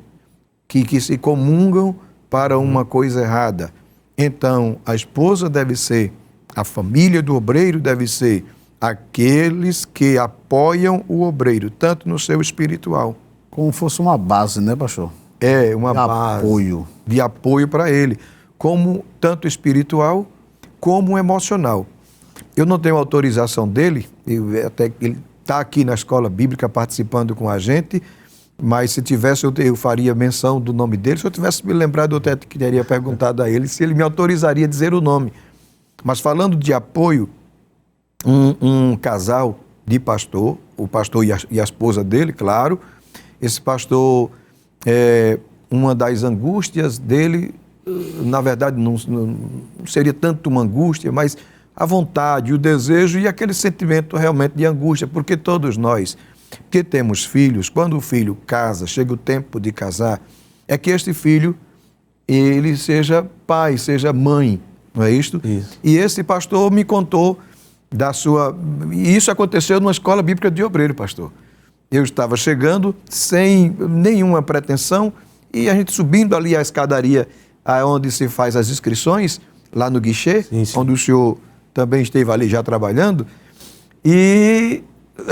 que se comungam para uma coisa errada. Então, a esposa deve ser, a família do obreiro deve ser aqueles que apoiam o obreiro, tanto no seu espiritual. Como fosse uma base, né, pastor? É, uma de base apoio. de apoio para ele, como tanto espiritual como emocional. Eu não tenho autorização dele, até ele está aqui na escola bíblica participando com a gente, mas se tivesse eu faria menção do nome dele. Se eu tivesse me lembrado, eu até teria perguntado a ele se ele me autorizaria a dizer o nome. Mas falando de apoio, um casal de pastor, o pastor e a esposa dele, claro, esse pastor, uma das angústias dele, na verdade não seria tanto uma angústia, mas a vontade, o desejo e aquele sentimento realmente de angústia, porque todos nós que temos filhos, quando o filho casa, chega o tempo de casar, é que este filho, ele seja pai, seja mãe, não é isto? Isso. E esse pastor me contou da sua... E isso aconteceu numa escola bíblica de obreiro, pastor. Eu estava chegando sem nenhuma pretensão e a gente subindo ali a escadaria onde se faz as inscrições, lá no guichê, Sim. onde o senhor também esteve ali já trabalhando, e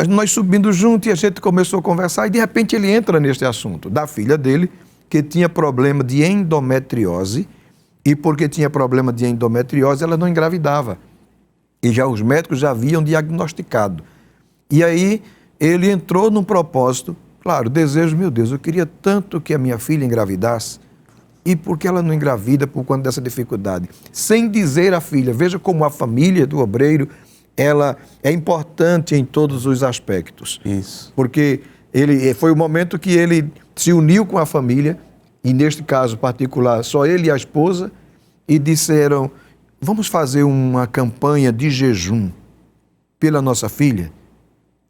nós subindo junto e a gente começou a conversar e de repente ele entra neste assunto da filha dele, que tinha problema de endometriose, e porque tinha problema de endometriose ela não engravidava. E já os médicos já haviam diagnosticado. E aí ele entrou num propósito, claro, desejo, meu Deus, eu queria tanto que a minha filha engravidasse, e por que ela não engravida por conta dessa dificuldade? Sem dizer à filha, veja como a família do obreiro, ela é importante em todos os aspectos. Isso. Porque foi o momento que ele se uniu com a família, e neste caso particular, só ele e a esposa, e disseram, vamos fazer uma campanha de jejum pela nossa filha?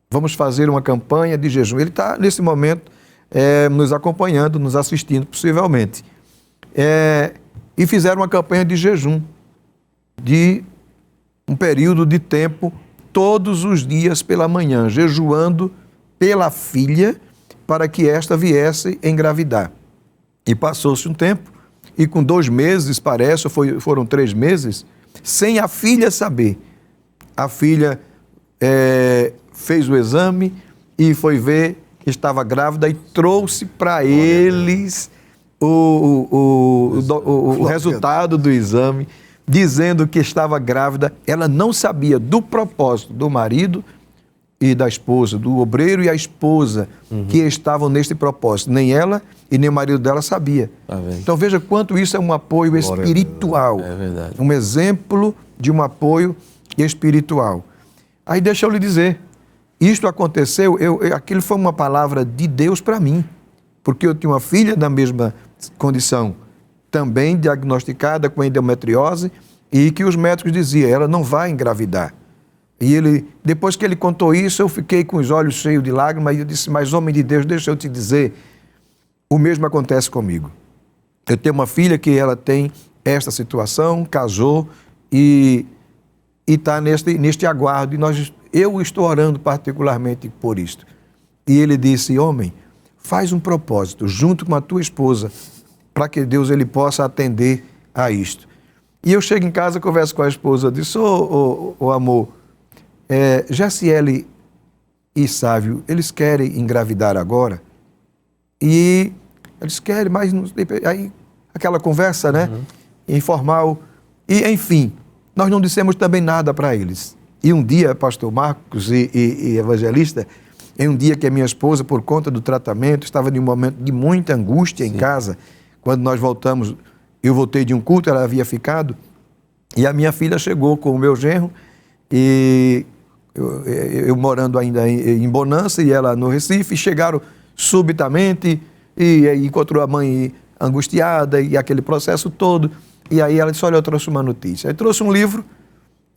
Vamos fazer uma campanha de jejum. Ele está, nesse momento, nos acompanhando, nos assistindo, possivelmente. E fizeram uma campanha de jejum, de um período de tempo, todos os dias pela manhã, jejuando pela filha, para que esta viesse engravidar. E passou-se um tempo, e com 2 meses, parece, ou foram 3 meses, sem a filha saber. A filha fez o exame e foi ver que estava grávida e trouxe para eles o resultado do exame, dizendo que estava grávida. Ela não sabia do propósito do marido e da esposa, do obreiro e a esposa, que estavam neste propósito. Nem ela e nem o marido dela sabia. Então veja quanto isso é um apoio espiritual. É verdade. Um exemplo de um apoio espiritual. Aí deixa eu lhe dizer, isto aconteceu, aquilo foi uma palavra de Deus para mim, porque eu tinha uma filha da mesma condição, também diagnosticada com endometriose, e que os médicos diziam, ela não vai engravidar. E depois que ele contou isso, eu fiquei com os olhos cheios de lágrimas, e eu disse, mas homem de Deus, deixa eu te dizer, o mesmo acontece comigo. Eu tenho uma filha que ela tem esta situação, casou e está neste aguardo, e eu estou orando particularmente por isto. E ele disse, homem, faz um propósito junto com a tua esposa, para que Deus ele possa atender a isto. E eu chego em casa, converso com a esposa, disse, ô amor, Jaciele e Sávio, eles querem engravidar agora? E eles querem, mas não, aí aquela conversa, né? Informal. E, enfim, nós não dissemos também nada para eles. E um dia, pastor Marcos e evangelista, em um dia que a minha esposa, por conta do tratamento, estava em um momento de muita angústia em casa, quando nós voltamos, eu voltei de um culto, ela havia ficado, e a minha filha chegou com o meu genro, e eu morando ainda em Bonança, e ela no Recife, e chegaram subitamente, e encontrou a mãe angustiada, e aquele processo todo, e aí ela disse, olha, eu trouxe uma notícia. Aí trouxe um livro,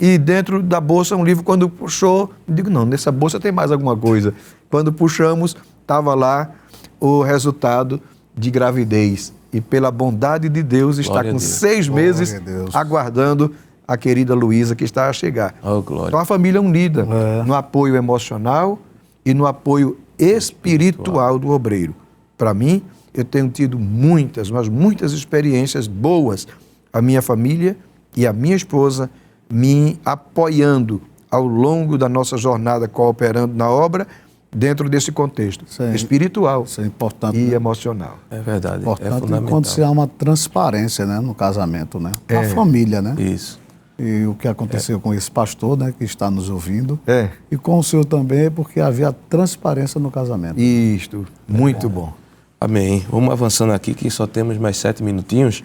e dentro da bolsa um livro, quando puxou, eu digo, não, nessa bolsa tem mais alguma coisa. Quando puxamos, estava lá o resultado de gravidez. E pela bondade de Deus, está com 6 meses aguardando a querida Luísa, que está a chegar. Oh, glória. Então a família unida no apoio emocional e no apoio espiritual do obreiro. Para mim, eu tenho tido muitas, mas muitas experiências boas. A minha família e a minha esposa me apoiando ao longo da nossa jornada, cooperando na obra, dentro desse contexto espiritual isso é importante, e né? emocional. É verdade, é Importante fundamental. quando se há uma transparência, né, no casamento, né? A família, né? Isso. E o que aconteceu com esse pastor, né, que está nos ouvindo, É. e com o senhor também, porque havia transparência no casamento. Isto, muito bom. Amém. Vamos avançando aqui, que só temos mais 7 minutinhos.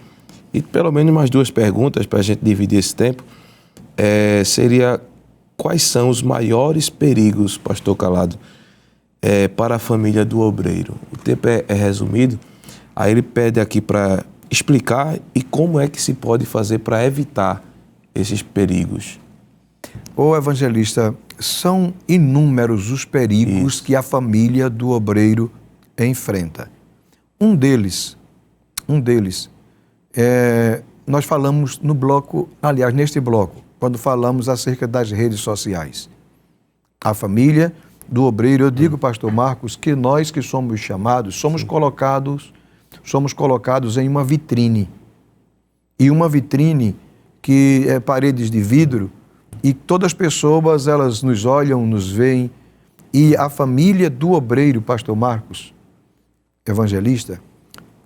E pelo menos mais 2 perguntas para a gente dividir esse tempo. Seria, quais são os maiores perigos, pastor Calado, para a família do obreiro? O tempo é resumido. Aí ele pede aqui para explicar e como é que se pode fazer para evitar esses perigos. Ô evangelista, são inúmeros os perigos que a família do obreiro enfrenta. Um deles, nós falamos no bloco, aliás, neste bloco, quando falamos acerca das redes sociais. A família do obreiro, eu digo, pastor Marcos, que nós que somos chamados, somos colocados em uma vitrine. E uma vitrine que é paredes de vidro, e todas as pessoas, elas nos olham, nos veem, e a família do obreiro, pastor Marcos, evangelista,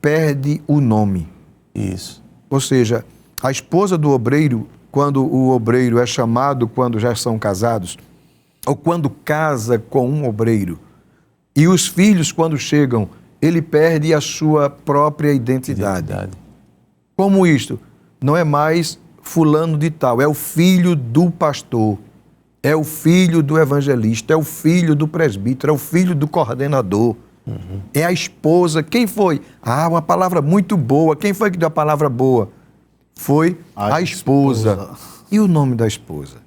perde o nome. Isso. Ou seja, a esposa do obreiro, quando o obreiro é chamado, quando já são casados, ou quando casa com um obreiro, e os filhos, quando chegam, ele perde a sua própria identidade. Como isto? Não é mais fulano de tal, é o filho do pastor, é o filho do evangelista, é o filho do presbítero, é o filho do coordenador, é a esposa. Quem foi? Uma palavra muito boa. Quem foi que deu a palavra boa? Foi a esposa. E o nome da esposa?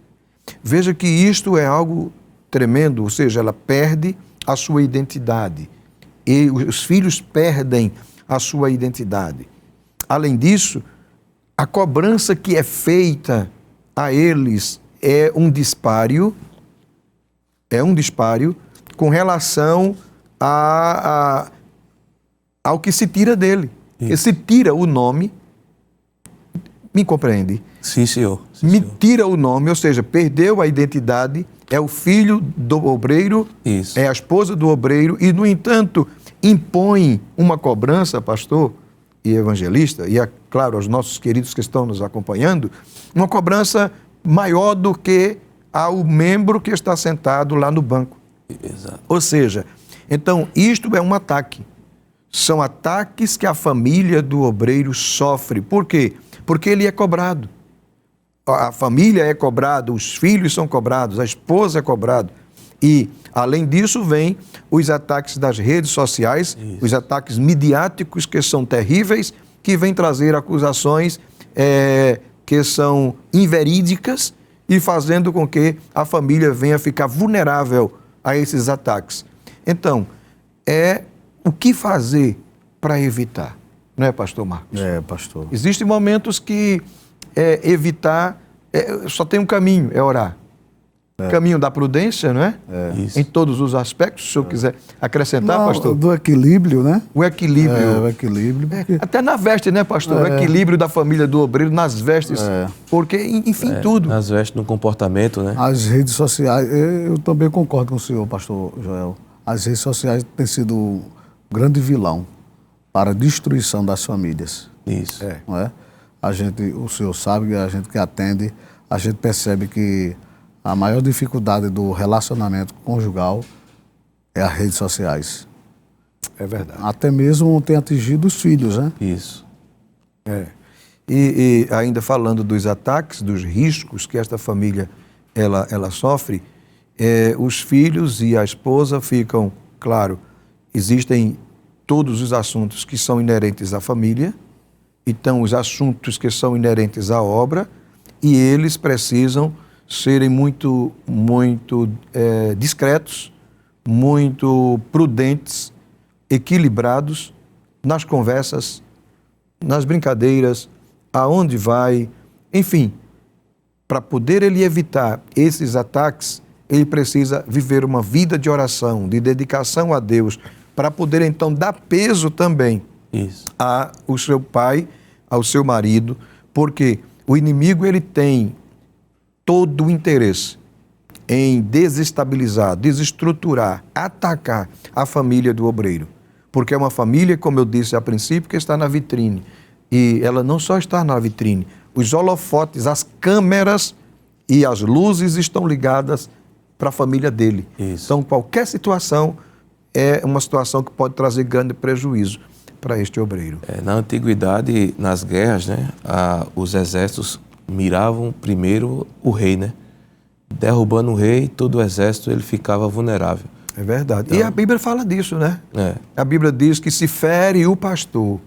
Veja que isto é algo tremendo, ou seja, ela perde a sua identidade. E os filhos perdem a sua identidade. Além disso, a cobrança que é feita a eles é um dispário com relação ao que se tira dele. E se tira o nome, me compreende? Sim, senhor. Tira o nome, ou seja, perdeu a identidade, é o filho do obreiro, é a esposa do obreiro, e, no entanto, impõe uma cobrança, pastor e evangelista, e, é claro, aos nossos queridos que estão nos acompanhando, uma cobrança maior do que ao membro que está sentado lá no banco. Exato. Ou seja, então, isto é um ataque. São ataques que a família do obreiro sofre. Por quê? Porque ele é cobrado. A família é cobrada, os filhos são cobrados, a esposa é cobrada. E, além disso, vem os ataques das redes sociais, os ataques midiáticos, que são terríveis, que vêm trazer acusações que são inverídicas e fazendo com que a família venha ficar vulnerável a esses ataques. Então, o que fazer para evitar, não é, pastor Marcos? Pastor. Existem momentos que evitar, só tem um caminho, é orar. Caminho da prudência, não é? Isso. Em todos os aspectos, se o senhor quiser acrescentar, Não, pastor. do equilíbrio, né? O equilíbrio. O equilíbrio. Porque... Até na veste, né, pastor? O equilíbrio da família do obreiro nas vestes. Porque, enfim, tudo. Nas vestes, no comportamento, né? As redes sociais, eu também concordo com o senhor, pastor Joel. As redes sociais têm sido um grande vilão para a destruição das famílias. Isso. Não é? O senhor sabe, a gente que atende, a gente percebe que a maior dificuldade do relacionamento conjugal é as redes sociais. É verdade. Até mesmo tem atingido os filhos, né? Isso. E ainda falando dos ataques, dos riscos que esta família ela sofre, os filhos e a esposa ficam, claro, existem todos os assuntos que são inerentes à família, então os assuntos que são inerentes à obra, e eles precisam serem muito discretos, muito prudentes, equilibrados nas conversas, nas brincadeiras, aonde vai, enfim, para poder ele evitar esses ataques, ele precisa viver uma vida de oração, de dedicação a Deus, para poder então dar peso também ao seu pai, ao seu marido, porque o inimigo ele tem todo o interesse em desestabilizar, desestruturar, atacar a família do obreiro. Porque é uma família, como eu disse a princípio, que está na vitrine. E ela não só está na vitrine, os holofotes, as câmeras e as luzes estão ligadas para a família dele. Isso. Então, qualquer situação é uma situação que pode trazer grande prejuízo para este obreiro. Na antiguidade, nas guerras, né, os exércitos miravam primeiro o rei, né? Derrubando o rei, todo o exército ele ficava vulnerável. É verdade. Então, e a Bíblia fala disso, né? É. A Bíblia diz que se fere o pastor,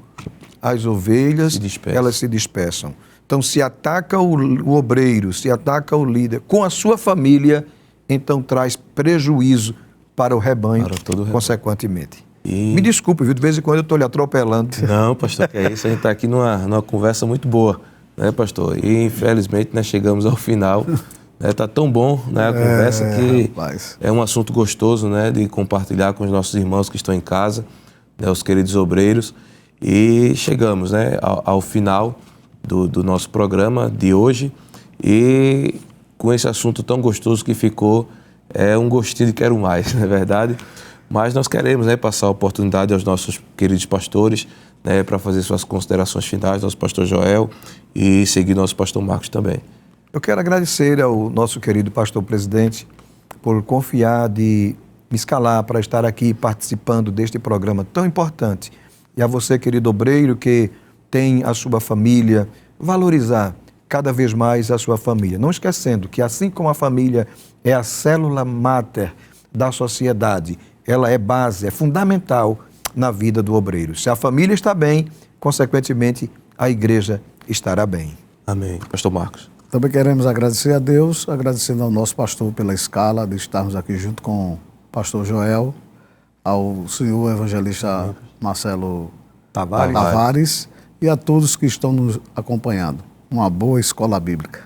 as ovelhas, elas se dispersam. Então, se ataca o obreiro, se ataca o líder com a sua família, então traz prejuízo para o rebanho, para todo o rebanho, consequentemente. E... Me desculpe, viu? De vez em quando eu estou lhe atropelando. Não, pastor, que é isso. A gente está aqui numa conversa muito boa, né, pastor? E, infelizmente, nós chegamos ao final. Está tão bom, né, a conversa que rapaz. É um assunto gostoso, né, de compartilhar com os nossos irmãos que estão em casa, né, os queridos obreiros. E chegamos, né, ao final do nosso programa de hoje. E com esse assunto tão gostoso que ficou, um gostinho de quero mais, não é verdade? Mas nós queremos, né, passar a oportunidade aos nossos queridos pastores, né, para fazer suas considerações finais, nosso pastor Joel, e seguir nosso pastor Marcos também. Eu quero agradecer ao nosso querido pastor presidente por confiar de me escalar para estar aqui participando deste programa tão importante. E a você, querido obreiro, que tem a sua família, valorizar cada vez mais a sua família. Não esquecendo que assim como a família é a célula máter da sociedade, ela é base, é fundamental na vida do obreiro. Se a família está bem, consequentemente, a igreja estará bem. Amém. Pastor Marcos. Também queremos agradecer a Deus, agradecendo ao nosso pastor pela escala de estarmos aqui junto com o pastor Joel, ao senhor evangelista Marcelo Tavares e a todos que estão nos acompanhando. Uma boa escola bíblica.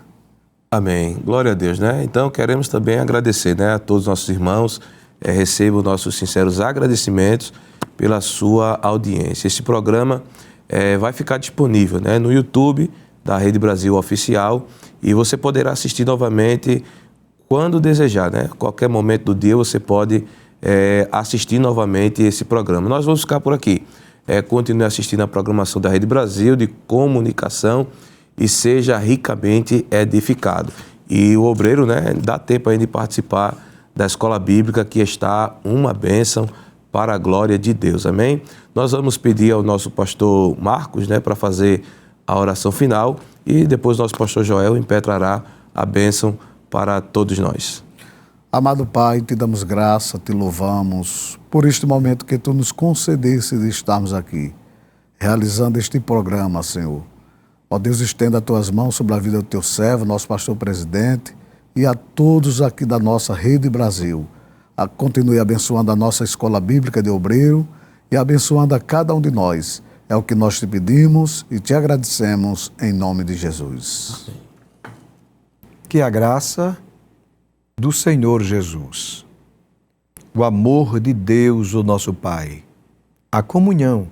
Amém. Glória a Deus, né? Então, queremos também agradecer, né, a todos os nossos irmãos. Recebo nossos sinceros agradecimentos pela sua audiência. Esse programa vai ficar disponível, né, no YouTube da Rede Brasil Oficial, e você poderá assistir novamente quando desejar, né? Qualquer momento do dia você pode assistir novamente esse programa. Nós vamos ficar por aqui. Continue assistindo a programação da Rede Brasil de comunicação e seja ricamente edificado. E o obreiro, né, dá tempo ainda de participar da escola bíblica, que está uma bênção para a glória de Deus. Amém? Nós vamos pedir ao nosso pastor Marcos, né, para fazer a oração final, e depois nosso pastor Joel impetrará a bênção para todos nós. Amado Pai, te damos graça, te louvamos por este momento que tu nos concedeste de estarmos aqui, realizando este programa, Senhor. Ó Deus, estenda as tuas mãos sobre a vida do teu servo, nosso pastor presidente, e a todos aqui da nossa Rede Brasil. Continue abençoando a nossa Escola Bíblica de Obreiro e abençoando a cada um de nós. É o que nós te pedimos e te agradecemos em nome de Jesus. Que a graça do Senhor Jesus, o amor de Deus, o nosso Pai, a comunhão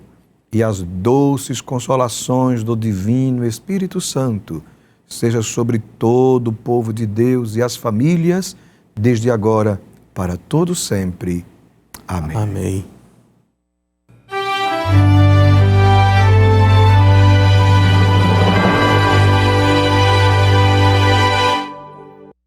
e as doces consolações do Divino Espírito Santo seja sobre todo o povo de Deus e as famílias, desde agora para todo sempre. Amém. Amém.